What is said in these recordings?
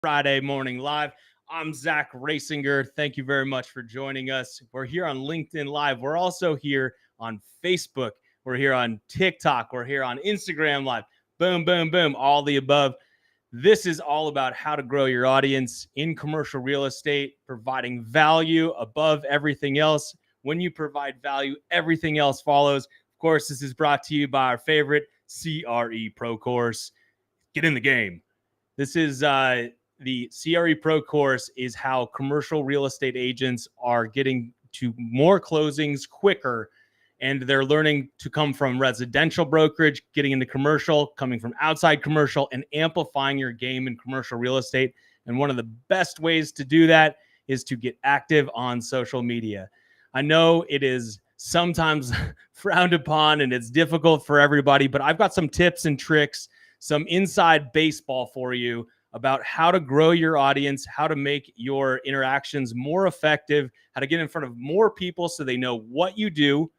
Friday Morning Live. I'm Zach Rasinger. Thank you very much for joining us. We're here on LinkedIn Live. We're also here on Facebook. We're here on TikTok. We're here on Instagram Live. Boom, boom, boom, all the above. This is all about how to grow your audience in commercial real estate, providing value above everything else. When you provide value, everything else follows. Of course, this is brought to you by our favorite CRE Pro Course. Get in the game. This is the CRE Pro Course is how commercial real estate agents are getting to more closings quicker, and they're learning to come from residential brokerage, getting into commercial, coming from outside commercial, and amplifying your game in commercial real estate. And one of the best ways to do that is to get active on social media. I know it is sometimes frowned upon and it's difficult for everybody, but I've got some tips and tricks, some inside baseball for you about how to grow your audience, how to make your interactions more effective, how to get in front of more people so they know what you do,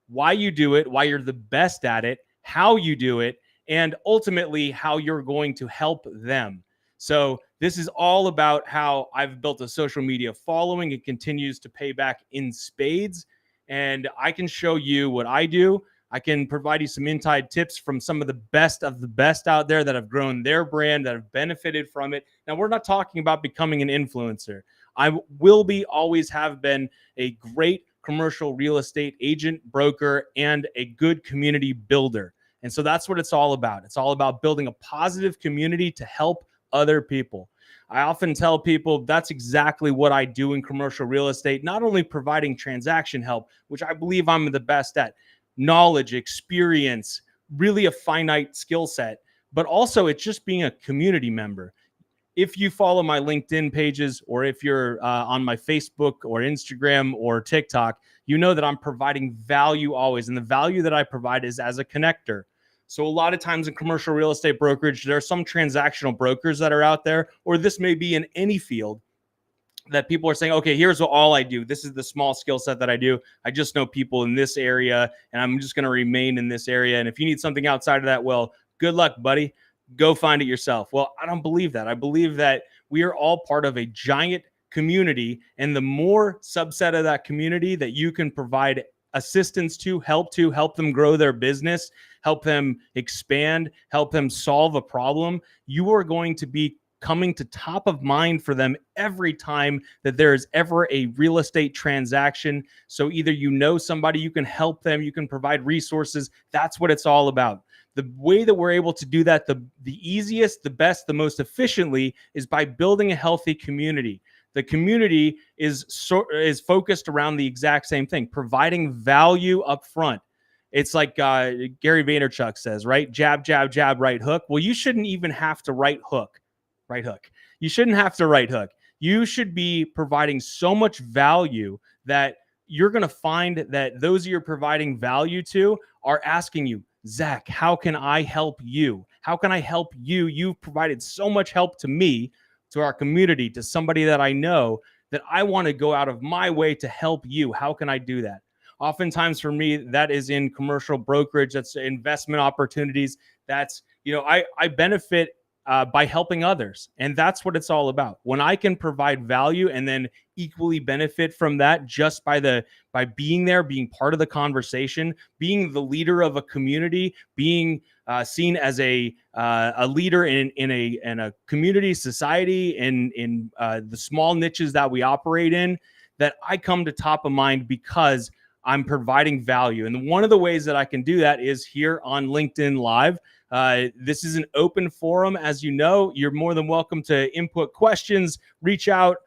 why you do it, why you're the best at it, how you do it, and ultimately how you're going to help them. So this is all about how I've built a social media following. It continues to pay back in spades, and I can show you what I do. I can provide you some inside tips from some of the best out there that have grown their brand, that have benefited from it. Now, we're not talking about becoming an influencer. I will be, always have been, a great commercial real estate agent, broker, and a good community builder. And so that's what it's all about. It's all about building a positive community to help other people. I often tell people that's exactly what I do in commercial real estate, not only providing transaction help, which I believe I'm the best at, knowledge, experience, really a finite skill set, but also it's just being a community member. If you follow my LinkedIn pages, or if you're on my Facebook or Instagram or TikTok, you know that I'm providing value always. And the value that I provide is as a connector. So a lot of times in commercial real estate brokerage, there are some transactional brokers that are out there, or this may be in any field, that people are saying, okay, here's all I do. This is the small skill set that I do. I just know people in this area, and I'm just going to remain in this area. And if you need something outside of that, well, good luck, buddy. Go find it yourself. Well, I don't believe that. I believe that we are all part of a giant community, and the more subset of that community that you can provide assistance to, help them grow their business, help them expand, help them solve a problem, you are going to be coming to top of mind for them every time that there is ever a real estate transaction. So either you know somebody, you can help them, you can provide resources. That's what it's all about. The way that we're able to do that, the easiest, the best, the most efficiently, is by building a healthy community. The community is focused around the exact same thing, providing value up front. It's like Gary Vaynerchuk says, right? Jab, jab, jab, right hook. Well, you shouldn't even have to right hook. You shouldn't have to right hook. You should be providing so much value that you're going to find that those you're providing value to are asking you, Zach, how can I help you? How can I help you? You've provided so much help to me, to our community, to somebody that I know, that I want to go out of my way to help you. How can I do that? Oftentimes for me, that is in commercial brokerage. That's investment opportunities. That's, I benefit by helping others. And that's what it's all about. When I can provide value and then equally benefit from that just by being there, being part of the conversation, being the leader of a community, being seen as a leader in a community, society, in the small niches that we operate in, that I come to top of mind because I'm providing value. And one of the ways that I can do that is here on LinkedIn Live. This is an open forum. As you know, you're more than welcome to input questions, reach out,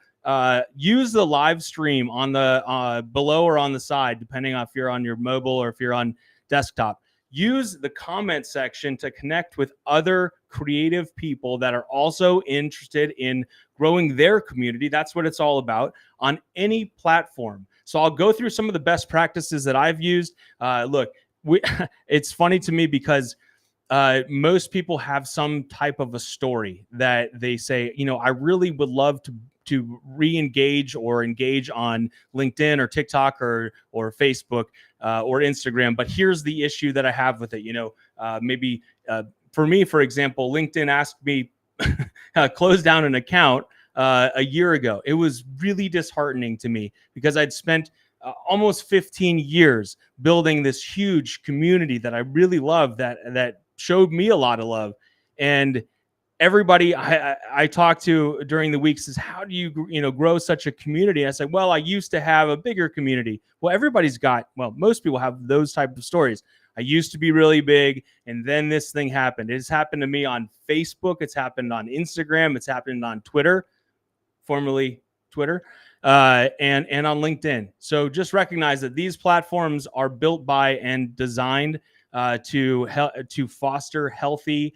use the live stream on the below or on the side, depending on if you're on your mobile or if you're on desktop. Use the comment section to connect with other creative people that are also interested in growing their community. That's what it's all about on any platform. So I'll go through some of the best practices that I've used. Look, it's funny to me because most people have some type of a story that they say, I really would love to re-engage or engage on LinkedIn or TikTok or Facebook or Instagram. But here's the issue that I have with it. Maybe for me, for example, LinkedIn asked me closed down an account a year ago. It was really disheartening to me because I'd spent almost 15 years building this huge community that I really love, that showed me a lot of love. And everybody I talked to during the week says, how do you grow such a community? And I said, well, I used to have a bigger community. Well, most people have those type of stories. I used to be really big, and then this thing happened. It's happened to me on Facebook. It's happened on Instagram. It's happened on Twitter, formerly Twitter, and on LinkedIn. So just recognize that these platforms are built by and designed to foster healthy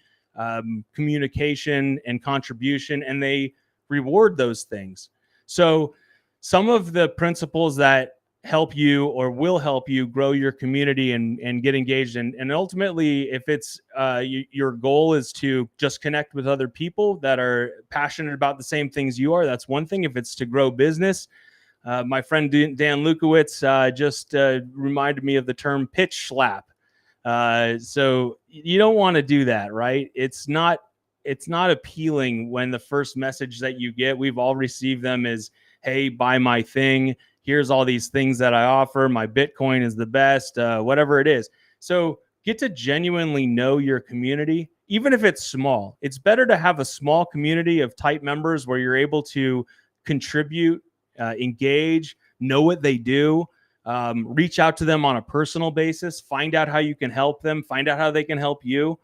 communication and contribution, and they reward those things. So some of the principles that help you or will help you grow your community and get engaged, and ultimately, if it's your goal is to just connect with other people that are passionate about the same things you are, that's one thing. If it's to grow business, my friend Dan Lukowitz just reminded me of the term pitch slap. So you don't want to do that, right? It's not appealing when the first message that you get, we've all received them, is, hey, buy my thing. Here's all these things that I offer. My Bitcoin is the best, whatever it is. So get to genuinely know your community, even if it's small. It's better to have a small community of tight members where you're able to contribute, engage, know what they do, reach out to them on a personal basis, find out how you can help them, find out how they can help you.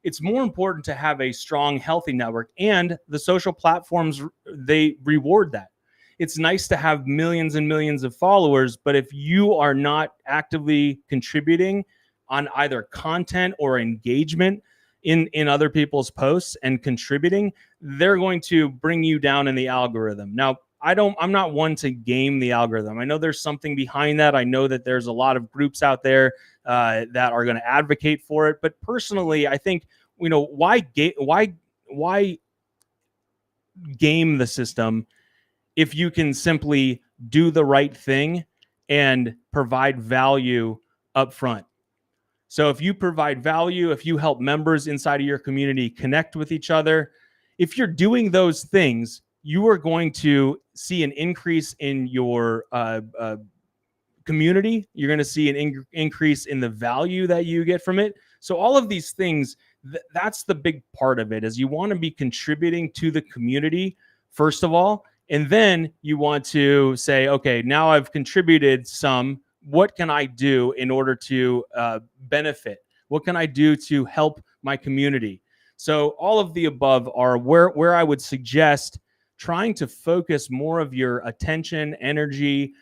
It's more important to have a strong, healthy network, and the social platforms, they reward that. It's nice to have millions and millions of followers, but if you are not actively contributing on either content or engagement in other people's posts and contributing, they're going to bring you down in the algorithm. Now, I'm not one to game the algorithm. I know there's something behind that. I know that there's a lot of groups out there that are going to advocate for it. But personally, I think, why game the system if you can simply do the right thing and provide value up front? So if you provide value, if you help members inside of your community connect with each other, if you're doing those things, you are going to see an increase in your community. You're going to see an increase in the value that you get from it. So all of these things, that's the big part of it, is you want to be contributing to the community, first of all. And then you want to say, okay, now I've contributed some. What can I do in order to benefit? What can I do to help my community? So all of the above are where I would suggest trying to focus more of your attention, energy,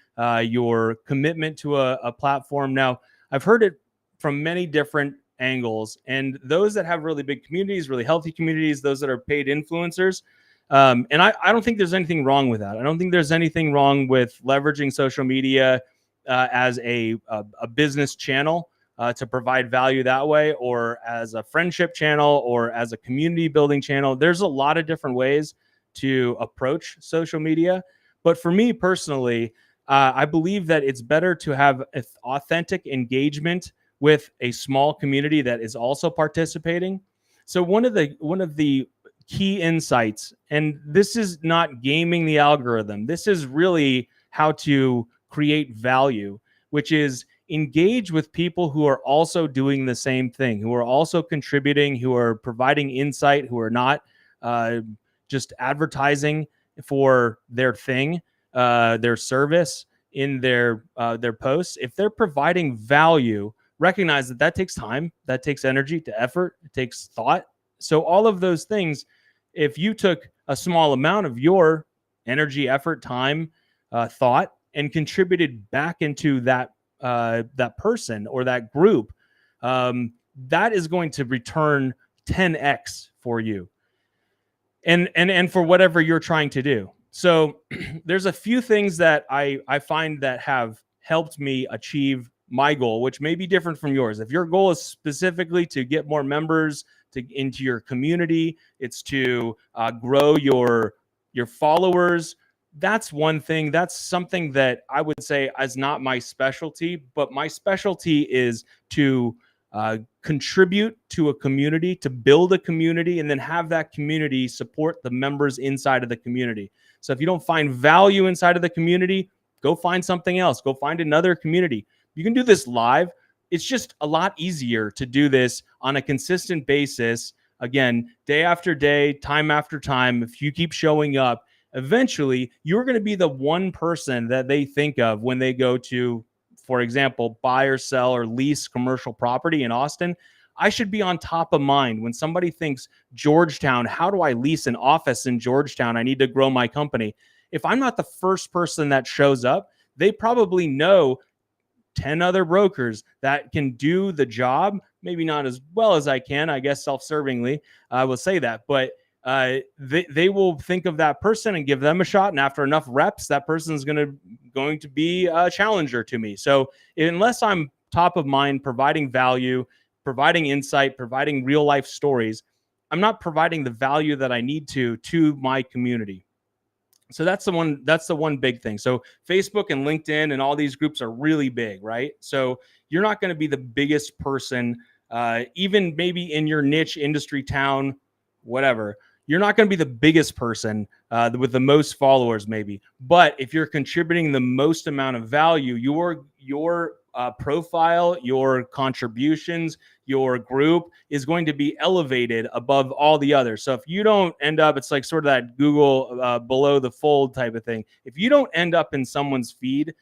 your commitment to a platform. Now, I've heard it from many different angles, and those that have really big communities, really healthy communities, those that are paid influencers, and I don't think there's anything wrong with that. I don't think there's anything wrong with leveraging social media as a business channel to provide value that way, or as a friendship channel, or as a community building channel. There's a lot of different ways to approach social media. But for me personally, I believe that it's better to have authentic engagement with a small community that is also participating. So one of the key insights, and this is not gaming the algorithm, this is really how to create value, which is engage with people who are also doing the same thing, who are also contributing, who are providing insight, who are not just advertising for their thing, their service in their posts. If they're providing value, recognize that takes time, that takes energy, to effort, it takes thought. So all of those things, if you took a small amount of your energy, effort, time, thought, and contributed back into that person or that group, that is going to return 10x for you, and for whatever you're trying to do. So there's a few things that I find that have helped me achieve my goal, which may be different from yours. If your goal is specifically to get more members into your community, it's to grow your followers, that's one thing. That's something that I would say is not my specialty, but my specialty is to contribute to a community, to build a community, and then have that community support the members inside of the community. So if you don't find value inside of the community, go find something else. Go find another community. You can do this live. It's just a lot easier to do this on a consistent basis. Again, day after day, time after time. If you keep showing up, eventually you're going to be the one person that they think of when they go to, for example, buy or sell or lease commercial property in Austin. I should be on top of mind when somebody thinks Georgetown, how do I lease an office in Georgetown? I need to grow my company. If I'm not the first person that shows up, they probably know 10 other brokers that can do the job, maybe not as well as I can, I guess self-servingly, I will say that, but they will think of that person and give them a shot. And after enough reps, that person is going to be a challenger to me. So unless I'm top of mind, providing value, providing insight, providing real life stories, I'm not providing the value that I need to my community. So that's the one big thing. So Facebook and LinkedIn and all these groups are really big, right? So you're not going to be the biggest person, even maybe in your niche industry, town, whatever. You're not going to be the biggest person with the most followers, maybe. But if you're contributing the most amount of value, your profile, your contributions, your group is going to be elevated above all the others. So if you don't end up, it's like sort of that Google below the fold type of thing. If you don't end up in someone's feed,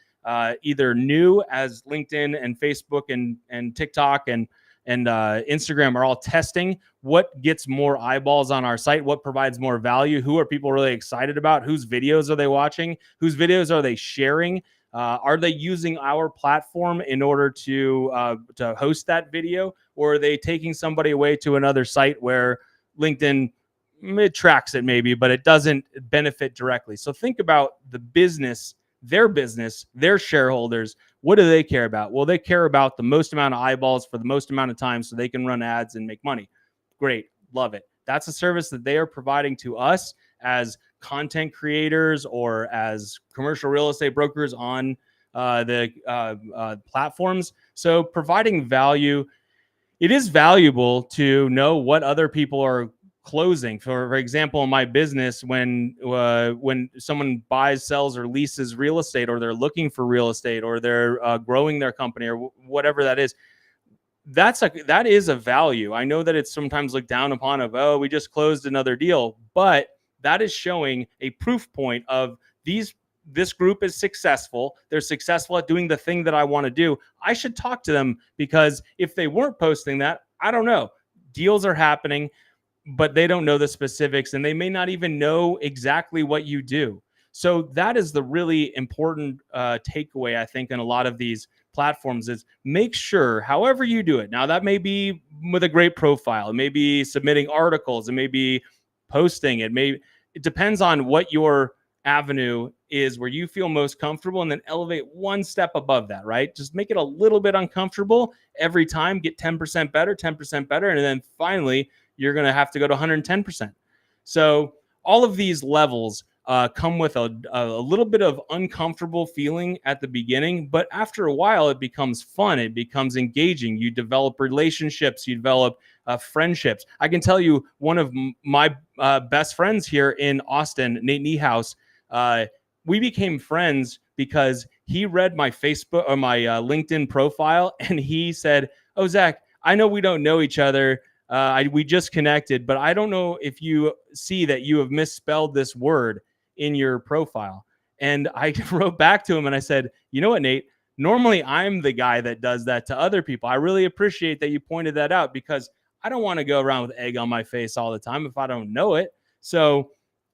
either new as LinkedIn and Facebook and TikTok and Instagram are all testing what gets more eyeballs on our site, what provides more value, who are people really excited about, whose videos are they watching, whose videos are they sharing, are they using our platform in order to host that video, or are they taking somebody away to another site where LinkedIn it tracks it maybe, but it doesn't benefit directly. So think about the business, their shareholders. What do they care about? Well, they care about the most amount of eyeballs for the most amount of time so they can run ads and make money. Great. Love it. That's a service that they are providing to us as content creators or as commercial real estate brokers on the platforms. So providing value, it is valuable to know what other people are closing. For example, in my business, when someone buys, sells, or leases real estate, or they're looking for real estate, or they're growing their company, or whatever that is, that is a value. I know that it's sometimes looked down upon of, oh, we just closed another deal, but that is showing a proof point of this group is successful. They're successful at doing the thing that I want to do. I should talk to them, because if they weren't posting that, I don't know. Deals are happening, but they don't know the specifics, and they may not even know exactly what you do. So that is the really important takeaway, I think, in a lot of these platforms is make sure, however you do it. Now, that may be with a great profile. It may be submitting articles. It may be posting. It depends on what your avenue is where you feel most comfortable, and then elevate one step above that, right? Just make it a little bit uncomfortable every time, get 10% better, 10% better. And then finally, you're going to have to go to 110%. So all of these levels come with a little bit of uncomfortable feeling at the beginning, but after a while, it becomes fun. It becomes engaging. You develop relationships. You develop friendships. I can tell you one of my best friends here in Austin, Nate Niehaus, we became friends because he read my Facebook or my LinkedIn profile, and he said, "Oh, Zach, I know we don't know each other. We just connected, but I don't know if you see that you have misspelled this word in your profile." And I wrote back to him and I said, "You know what, Nate? Normally I'm the guy that does that to other people. I really appreciate that you pointed that out, because I don't want to go around with egg on my face all the time if I don't know it." So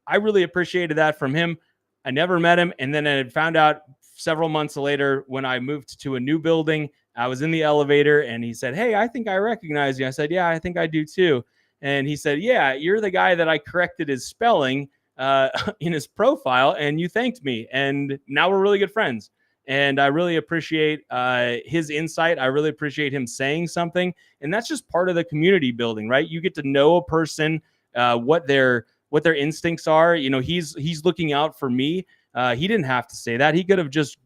I really appreciated that from him. I never met him. And then I had found out several months later when I moved to a new building, I was in the elevator and he said, "Hey, I think I recognize you." I said, "Yeah, I think I do too." And he said, "Yeah, you're the guy that I corrected his spelling in his profile, and you thanked me. And now we're really good friends." And I really appreciate his insight. I really appreciate him saying something. And that's just part of the community building, right? You get to know a person, what their instincts are. You know, he's looking out for me. He didn't have to say that. He could have just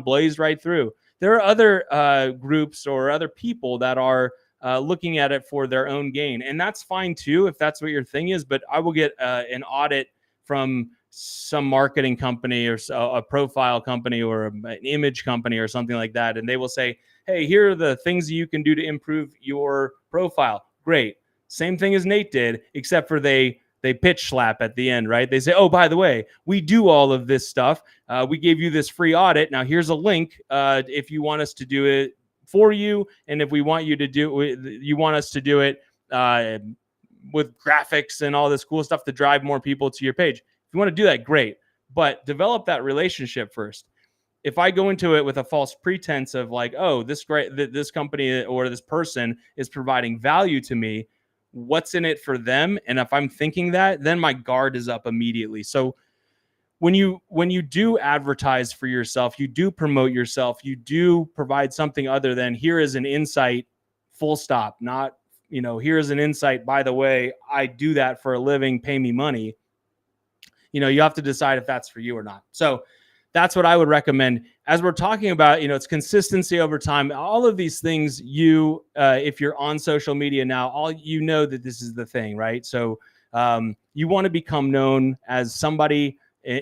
blazed right through. There are other groups or other people that are looking at it for their own gain. And that's fine too, if that's what your thing is. But I will get an audit from some marketing company or a profile company or an image company or something like that. And they will say, hey, here are the things you can do to improve your profile. Great. Same thing as Nate did, except for they pitch slap at the end, right? They say, oh, by the way, we do all of this stuff. We gave you this free audit. Now here's a link if you want us to do it for you. And if we want you to you want us to do it with graphics and all this cool stuff to drive more people to your page. If you want to do that, great. But develop that relationship first. If I go into it with a false pretense of like, oh, this company or this person is providing value to me, what's in it for them? And if I'm thinking that, then my guard is up immediately. So when you do advertise for yourself, you do promote yourself, you do provide something other than here is an insight, full stop, not, here's an insight, by the way, I do that for a living, pay me money. You have to decide if that's for you or not. So that's what I would recommend. As we're talking about, it's consistency over time. All of these things, if you're on social media now, that this is the thing, right? So you want to become known as somebody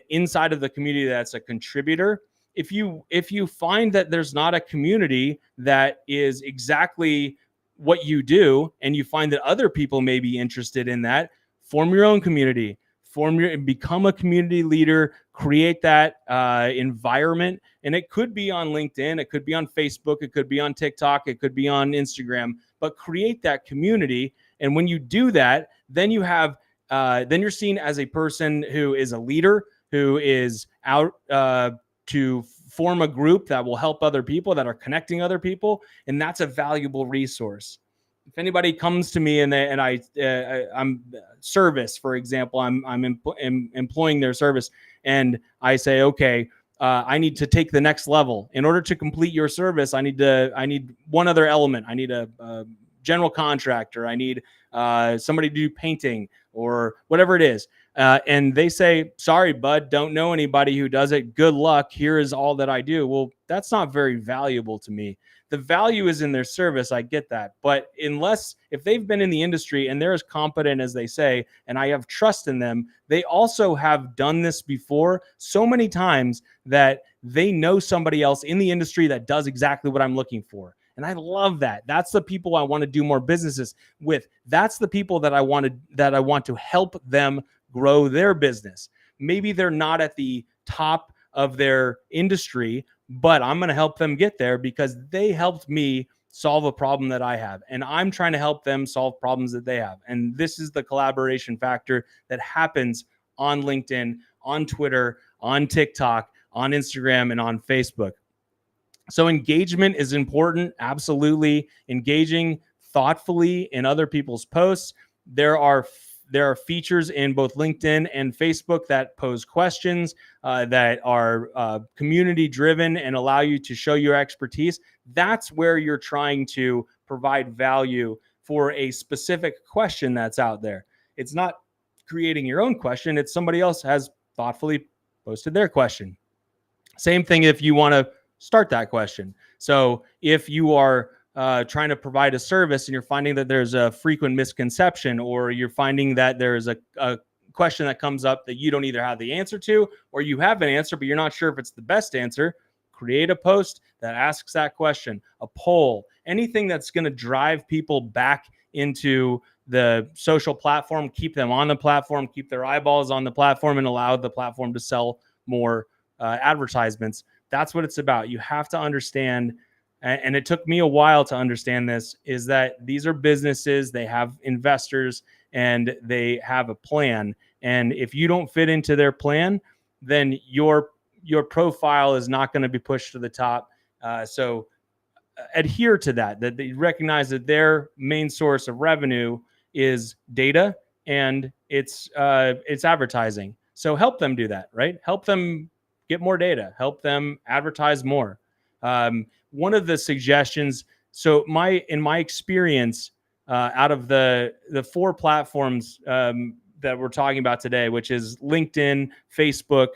inside of the community that's a contributor. If you find that there's not a community that is exactly what you do, and you find that other people may be interested in that, form your own community. Become a community leader, create that environment. And it could be on LinkedIn, it could be on Facebook, it could be on TikTok, it could be on Instagram, but create that community. And when you do that, then then you're seen as a person who is a leader, who is out to form a group that will help other people, that are connecting other people. And that's a valuable resource. If anybody comes to me and I'm service, for example, I'm employing their service, and I say, okay, I need to take the next level. In order to complete your service, I need one other element. I need a general contractor. I need somebody to do painting or whatever it is. And they say, sorry, bud, don't know anybody who does it. Good luck. Here is all that I do. Well, that's not very valuable to me. The value is in their service. I get that. But if they've been in the industry and they're as competent as they say, and I have trust in them, they also have done this before so many times that they know somebody else in the industry that does exactly what I'm looking for. And I love that. That's the people I want to do more businesses with. That's the people that I want to help them grow their business. Maybe they're not at the top of their industry, but I'm going to help them get there because they helped me solve a problem that I have. And I'm trying to help them solve problems that they have. And this is the collaboration factor that happens on LinkedIn, on Twitter, on TikTok, on Instagram, and on Facebook. So engagement is important. Absolutely. Engaging thoughtfully in other people's posts. There are features in both LinkedIn and Facebook that pose questions that are community driven and allow you to show your expertise. That's where you're trying to provide value for a specific question that's out there. It's not creating your own question. It's somebody else has thoughtfully posted their question. Same thing if you want to start that question. So if you are trying to provide a service and you're finding that there's a frequent misconception, or you're finding that there's a question that comes up that you don't either have the answer to, or you have an answer, but you're not sure if it's the best answer, create a post that asks that question, a poll, anything that's going to drive people back into the social platform, keep them on the platform, keep their eyeballs on the platform, and allow the platform to sell more advertisements. That's what it's about. You have to understand, and it took me a while to understand this, is that these are businesses, they have investors, and they have a plan. And if you don't fit into their plan, then your profile is not going to be pushed to the top. So adhere to that they recognize that their main source of revenue is data and it's advertising. So help them do that, right? Help them get more data, help them advertise more. One of the suggestions, so in my experience, out of the 4 platforms that we're talking about today, which is LinkedIn, Facebook,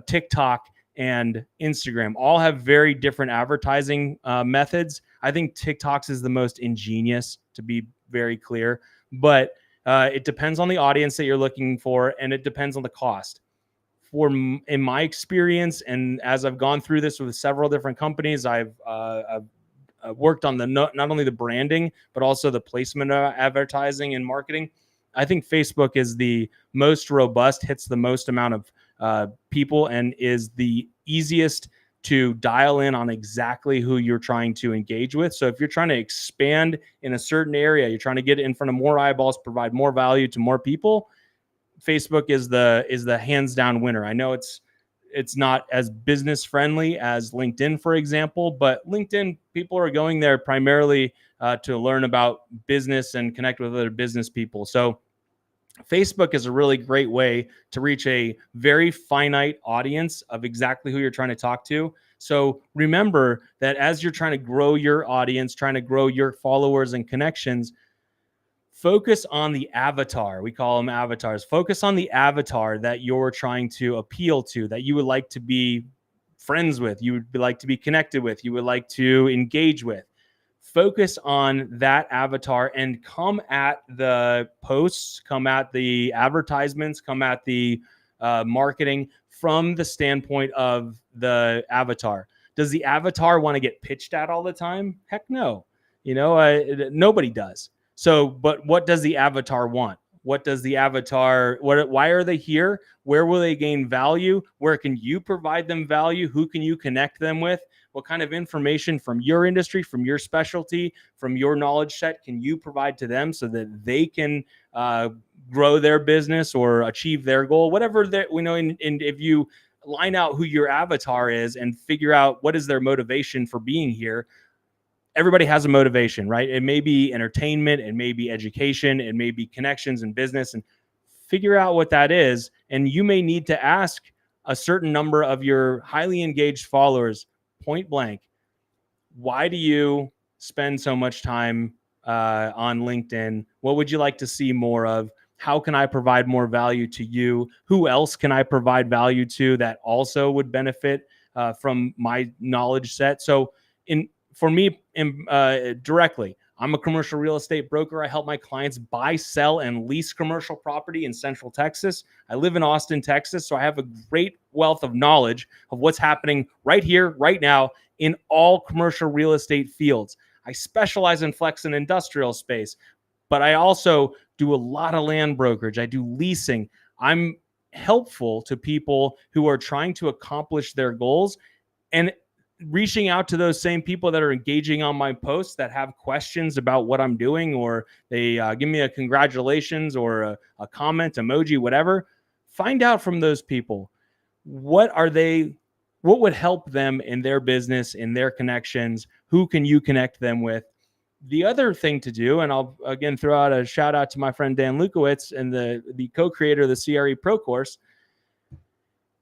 TikTok, and Instagram, all have very different advertising methods. I think TikTok's is the most ingenious, to be very clear, but it depends on the audience that you're looking for, and it depends on the cost. In my experience, and as I've gone through this with several different companies, I've worked on not only the branding, but also the placement of advertising and marketing. I think Facebook is the most robust, hits the most amount of people, and is the easiest to dial in on exactly who you're trying to engage with. So if you're trying to expand in a certain area, you're trying to get in front of more eyeballs, provide more value to more people, Facebook is the hands down winner. I know it's not as business friendly as LinkedIn, for example, but LinkedIn, people are going there primarily to learn about business and connect with other business people. So Facebook is a really great way to reach a very finite audience of exactly who you're trying to talk to. So remember that as you're trying to grow your audience, trying to grow your followers and connections, focus on the avatar. We call them avatars. Focus on the avatar that you're trying to appeal to, that you would like to be friends with, you would like to be connected with, you would like to engage with. Focus on that avatar and come at the posts, come at the advertisements, come at the marketing from the standpoint of the avatar. Does the avatar want to get pitched at all the time? Heck no. Nobody does. So, but what does the avatar want? What does the avatar, why are they here? Where will they gain value? Where can you provide them value? Who can you connect them with? What kind of information from your industry, from your specialty, from your knowledge set can you provide to them so that they can grow their business or achieve their goal? Whatever that we know, and if you line out who your avatar is and figure out what is their motivation for being here, everybody has a motivation, right? It may be entertainment, it may be education, it may be connections and business, and figure out what that is. And you may need to ask a certain number of your highly engaged followers point blank, why do you spend so much time on LinkedIn? What would you like to see more of? How can I provide more value to you? Who else can I provide value to that also would benefit from my knowledge set? So for me, directly, I'm a commercial real estate broker. I help my clients buy, sell, and lease commercial property in Central Texas. I live in Austin, Texas, so I have a great wealth of knowledge of what's happening right here, right now, in all commercial real estate fields. I specialize in flex and industrial space, but I also do a lot of land brokerage. I do leasing. I'm helpful to people who are trying to accomplish their goals, and reaching out to those same people that are engaging on my posts that have questions about what I'm doing, or they give me a congratulations or a comment, emoji, whatever. Find out from those people, what would help them in their business, in their connections. Who can you connect them with? The other thing to do, and I'll again throw out a shout out to my friend Dan Lukowitz and the co-creator of the CRE Pro course.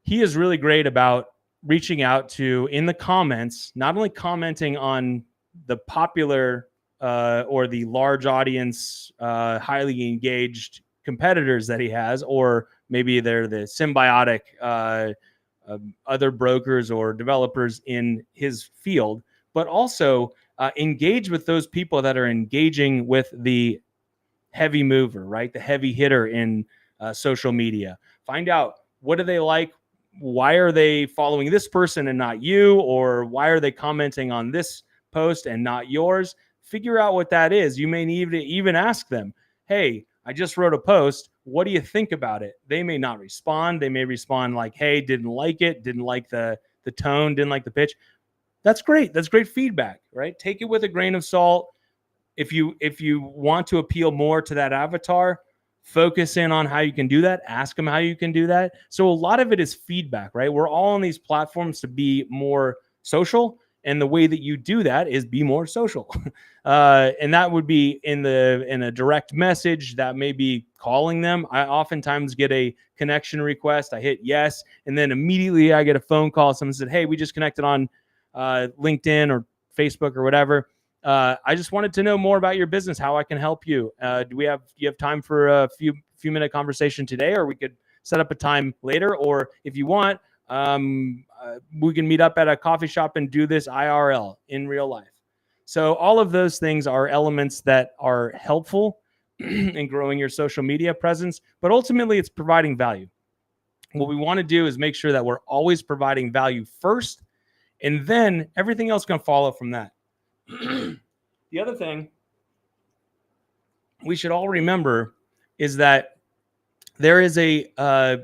He is really great about reaching out to, in the comments, not only commenting on the popular or the large audience, highly engaged competitors that he has, or maybe they're the symbiotic other brokers or developers in his field, but also engage with those people that are engaging with the heavy mover, right? The heavy hitter in social media. Find out, what do they like? Why are they following this person and not you? Or why are they commenting on this post and not yours? Figure out what that is. You may need to even ask them, hey, I just wrote a post. What do you think about it? They may not respond. They may respond like, hey, didn't like it, didn't like the tone, didn't like the pitch. That's great. That's great feedback, right? Take it with a grain of salt. If you want to appeal more to that avatar, focus in on how you can do that. Ask them how you can do that. So a lot of it is feedback, right? We're all on these platforms to be more social, and the way that you do that is be more social. And that would be in a direct message. That may be calling them. I oftentimes get a connection request. I hit yes, and then immediately I get a phone call. Someone said, hey, we just connected on LinkedIn or Facebook or whatever. I just wanted to know more about your business, how I can help you. Do you have time for a few minute conversation today, or we could set up a time later, or if you want, we can meet up at a coffee shop and do this IRL in real life. So all of those things are elements that are helpful in growing your social media presence, but ultimately it's providing value. What we want to do is make sure that we're always providing value first, and then everything else can follow from that. The other thing we should all remember is that there is a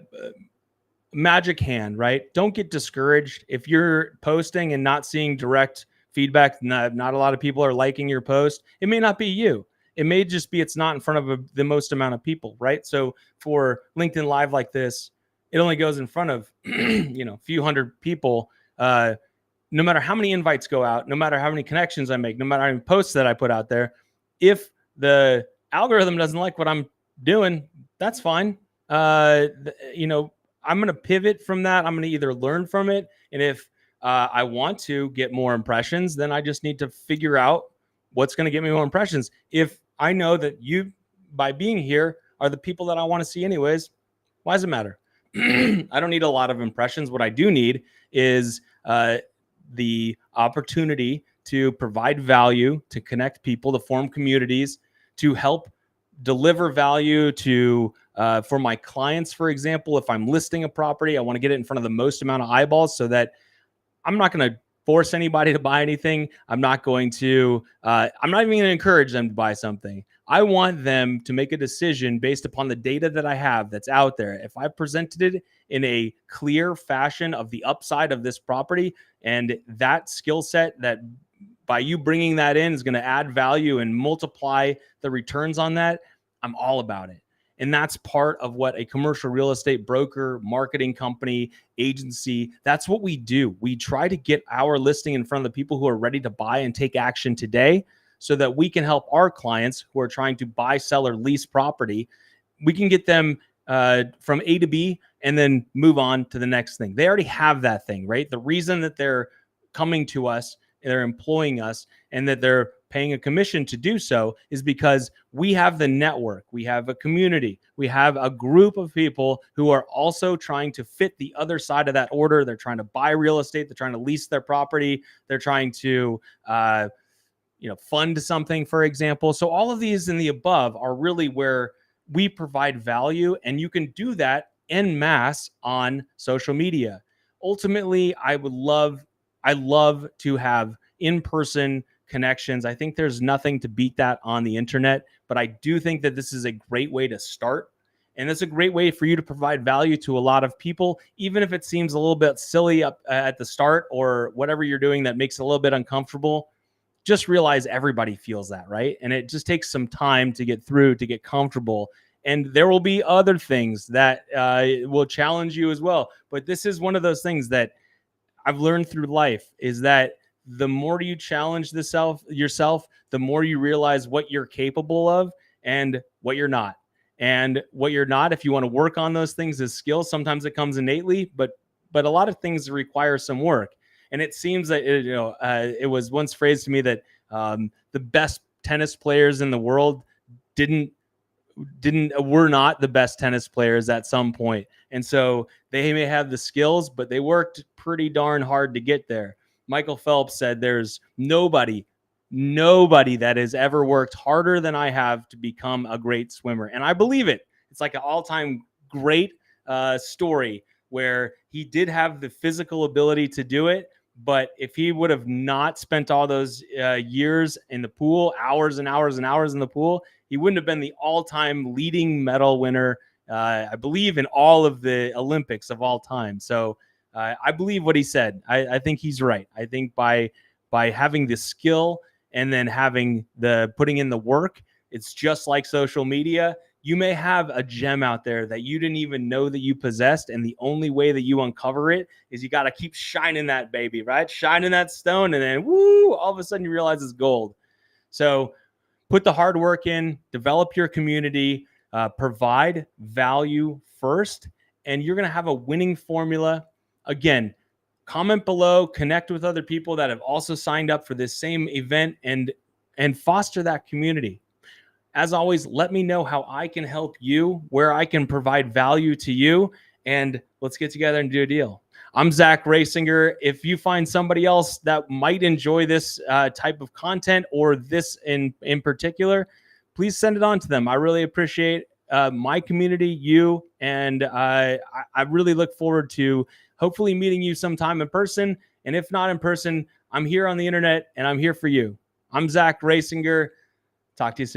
magic hand, right? Don't get discouraged if you're posting and not seeing direct feedback. Not a lot of people are liking your post. It may not be you. It may just be it's not in front of the most amount of people, right? So for LinkedIn Live like this, it only goes in front of a few hundred people. No matter how many invites go out, no matter how many connections I make, no matter how many posts that I put out there, if the algorithm doesn't like what I'm doing, that's fine. I'm going to pivot from that. I'm going to either learn from it. And if I want to get more impressions, then I just need to figure out what's going to get me more impressions. If I know that you, by being here, are the people that I want to see anyways, why does it matter? I don't need a lot of impressions. What I do need is the opportunity to provide value, to connect people, to form communities, to help deliver value to for my clients. For example, if I'm listing a property, I want to get it in front of the most amount of eyeballs so that I'm not going to force anybody to buy anything. I'm not even going to encourage them to buy something. I want them to make a decision based upon the data that I have that's out there. If I presented it in a clear fashion of the upside of this property and that skill set that by you bringing that in is going to add value and multiply the returns on that, I'm all about it. And that's part of what a commercial real estate broker, marketing company, agency, that's what we do. We try to get our listing in front of the people who are ready to buy and take action today so that we can help our clients who are trying to buy, sell, or lease property. We can get them from A to B and then move on to the next thing. They already have that thing, right? The reason that they're coming to us, they're employing us, and that they're paying a commission to do so is because we have the network, we have a community, we have a group of people who are also trying to fit the other side of that order. They're trying to buy real estate, they're trying to lease their property, they're trying to fund something, for example. So all of these and the above are really where we provide value, and you can do that en masse on social media. Ultimately, I love to have in-person connections. I think there's nothing to beat that on the internet, but I do think that this is a great way to start. And it's a great way for you to provide value to a lot of people, even if it seems a little bit silly up at the start or whatever you're doing that makes it a little bit uncomfortable. Just realize everybody feels that, right? And it just takes some time to get through, to get comfortable. And there will be other things that will challenge you as well. But this is one of those things that I've learned through life is that the more you challenge yourself, the more you realize what you're capable of and what you're not. And what you're not, if you want to work on those things as skills, sometimes it comes innately, but a lot of things require some work. And it seems that it was once phrased to me that the best tennis players in the world were not the best tennis players at some point. And so they may have the skills, but they worked pretty darn hard to get there. Michael Phelps said there's nobody that has ever worked harder than I have to become a great swimmer. And I believe it. It's like an all-time great story where he did have the physical ability to do it. But if he would have not spent all those years in the pool, hours and hours and hours in the pool, he wouldn't have been the all-time leading medal winner, I believe, in all of the Olympics of all time. So I believe what he said. I think he's right. I think by having the skill and then having the putting in the work, it's just like social media. You may have a gem out there that you didn't even know that you possessed. And the only way that you uncover it is you got to keep shining that baby, right? Shining that stone. And then, woo, all of a sudden you realize it's gold. So put the hard work in, develop your community, provide value first, and you're going to have a winning formula. Again, comment below, connect with other people that have also signed up for this same event and foster that community. As always, let me know how I can help you, where I can provide value to you. And let's get together and do a deal. I'm Zach Rasinger. If you find somebody else that might enjoy this type of content or this in particular, please send it on to them. I really appreciate my community, you, and I really look forward to hopefully meeting you sometime in person. And if not in person, I'm here on the internet and I'm here for you. I'm Zach Rasinger. Talk to you soon.